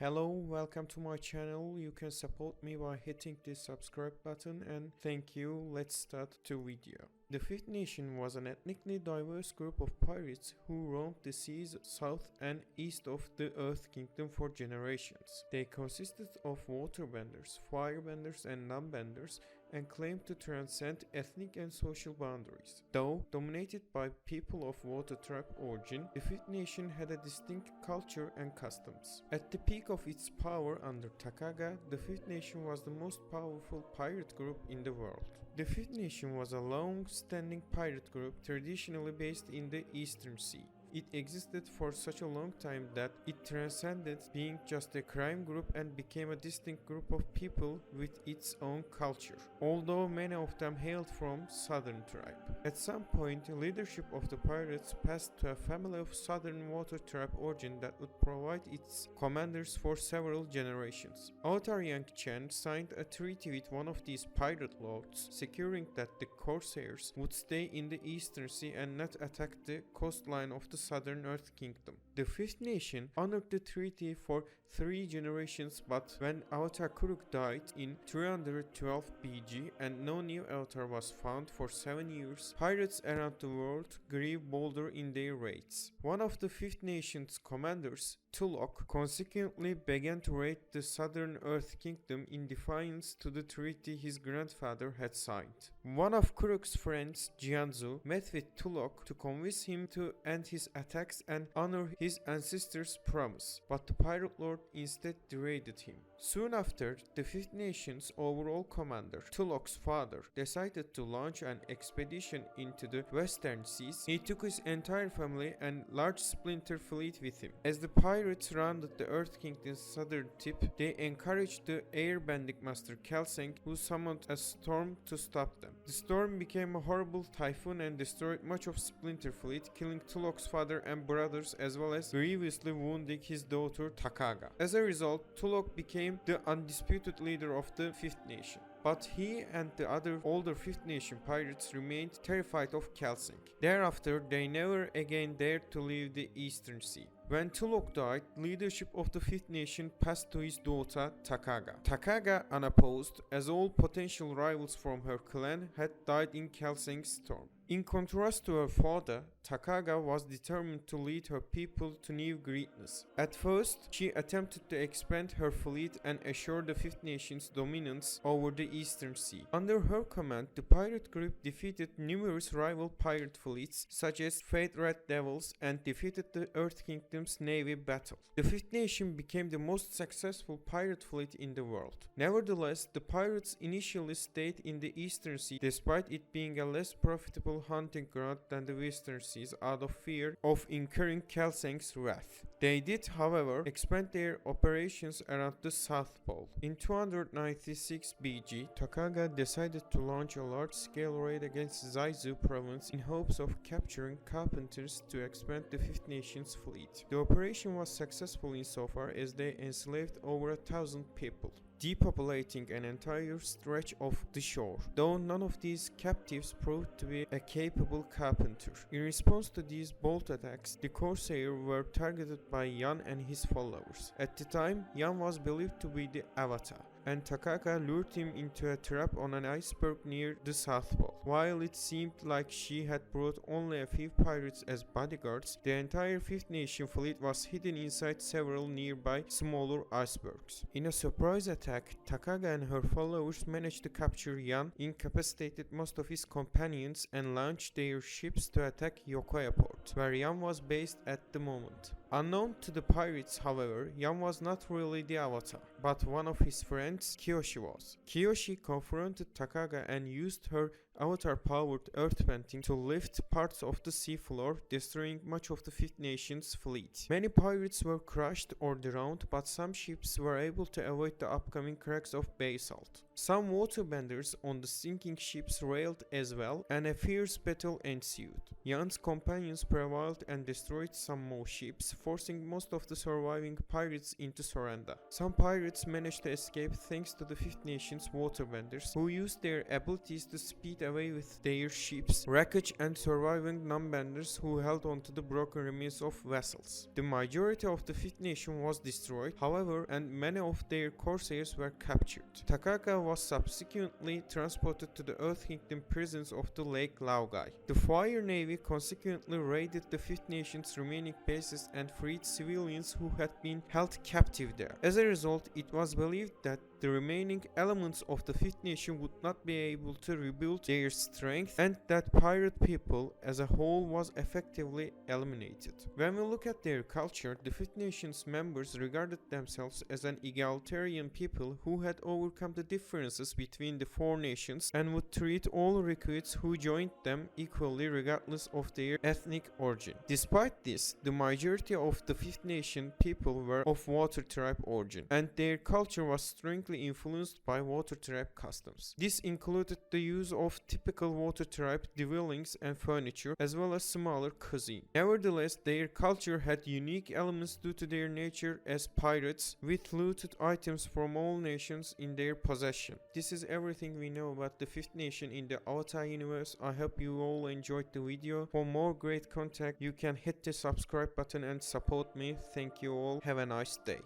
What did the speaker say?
Hello, welcome to my channel. You can support me by hitting the subscribe button and thank you. Let's start the video. The Fifth Nation was an ethnically diverse group of pirates who roamed the seas south and east of the Earth Kingdom for generations. They consisted of waterbenders, firebenders and non-benders and claimed to transcend ethnic and social boundaries. Though dominated by people of water tribe origin, the Fifth Nation had a distinct culture and customs. At the peak of its power under Takaga, the Fifth Nation was the most powerful pirate group in the world. The Fifth Nation was a long-standing pirate group traditionally based in the Eastern Sea. It existed for such a long time that it transcended being just a crime group and became a distinct group of people with its own culture, although many of them hailed from southern tribe. At some point, leadership of the pirates passed to a family of southern water tribe origin that would provide its commanders for several generations. Avatar Yang Chen signed a treaty with one of these pirate lords, securing that the corsairs would stay in the Eastern Sea and not attack the coastline of the Southern Earth Kingdom. The Fifth Nation honored the treaty for 3 generations, but when Avatar Kuruk died in 312 BG and no new avatar was found for 7 years, pirates around the world grew bolder in their raids. One of the Fifth Nation's commanders, Tulok, consequently began to raid the Southern Earth Kingdom in defiance to the treaty his grandfather had signed. One of Kuruk's friends, Jianzu, met with Tulok to convince him to end his attacks and honor his ancestors' promise, but the pirate lord instead derided him. Soon after, the Fifth Nation's overall commander, Tulok's father, decided to launch an expedition into the western seas. He took his entire family and large splinter fleet with him. As the pirates rounded the Earth Kingdom's southern tip, they encouraged the airbending master Kelsang, who summoned a storm to stop them. The storm became a horrible typhoon and destroyed much of Splinter Fleet, killing Tulok's father and brothers as well as grievously wounding his daughter Takaga. As a result, Tulok became the undisputed leader of the Fifth Nation. But he and the other older Fifth Nation pirates remained terrified of Kelsang. Thereafter, they never again dared to leave the Eastern Sea. When Tulok died, leadership of the Fifth Nation passed to his daughter Takaga. Takaga, unopposed, as all potential rivals from her clan had died in Kelsang's storm. In contrast to her father, Takaga was determined to lead her people to new greatness. At first, she attempted to expand her fleet and assure the Fifth Nation's dominance over the Eastern Sea. Under her command, the pirate group defeated numerous rival pirate fleets such as Fate Red Devils and defeated the Earth Kingdom's navy battle. The Fifth Nation became the most successful pirate fleet in the world. Nevertheless, the pirates initially stayed in the Eastern Sea despite it being a less profitable hunting ground than the Western Seas out of fear of incurring Kelsang's wrath. They did, however, expand their operations around the South Pole. In 296 BG, Takaga decided to launch a large-scale raid against Zaizu province in hopes of capturing carpenters to expand the Fifth Nation's fleet. The operation was successful insofar as they enslaved over 1,000 people, depopulating an entire stretch of the shore, though none of these captives proved to be a capable carpenter. In response to these bold attacks, the corsairs were targeted by Yan and his followers. At the time, Yan was believed to be the Avatar, and Takaga lured him into a trap on an iceberg near the South Pole. While it seemed like she had brought only a few pirates as bodyguards, the entire Fifth Nation fleet was hidden inside several nearby smaller icebergs. In a surprise attack, Takaga and her followers managed to capture Yan, incapacitated most of his companions, and launched their ships to attack Yokoya port, where Yan was based at the moment. Unknown to the pirates, however, Yan was not really the Avatar, but one of his friends, Kiyoshi, was. Kiyoshi confronted Takaga and used her avatar-powered earthbending to lift parts of the seafloor, destroying much of the Fifth Nation's fleet. Many pirates were crushed or drowned, but some ships were able to avoid the upcoming cracks of basalt. Some waterbenders on the sinking ships railed as well, and a fierce battle ensued. Yan's companions prevailed and destroyed some more ships, forcing most of the surviving pirates into surrender. Some pirates managed to escape thanks to the Fifth Nation's waterbenders, who used their abilities to speed away with their ships, wreckage and surviving non-benders who held onto the broken remains of vessels. The majority of the Fifth Nation was destroyed, however, and many of their corsairs were captured. Takaga was subsequently transported to the Earth Kingdom prisons of the Lake Laogai. The Fire Navy consequently raided the Fifth Nation's remaining bases and freed civilians who had been held captive there. As a result, it was believed that the remaining elements of the Fifth Nation would not be able to rebuild their strength and that pirate people as a whole was effectively eliminated. When we look at their culture, the Fifth Nation's members regarded themselves as an egalitarian people who had overcome the differences between the four nations and would treat all recruits who joined them equally regardless of their ethnic origin. Despite this, the majority of the Fifth Nation people were of Water Tribe origin, and their culture was strongly influenced by Water Tribe customs. This included the use of typical Water Tribe dwellings and furniture, as well as smaller cuisine. Nevertheless, their culture had unique elements due to their nature as pirates, with looted items from all nations in their possession. This is everything we know about the Fifth Nation in the Avatar universe. I hope you all enjoyed the video. For more great content, you can hit the subscribe button and support me. Thank you all. Have a nice day.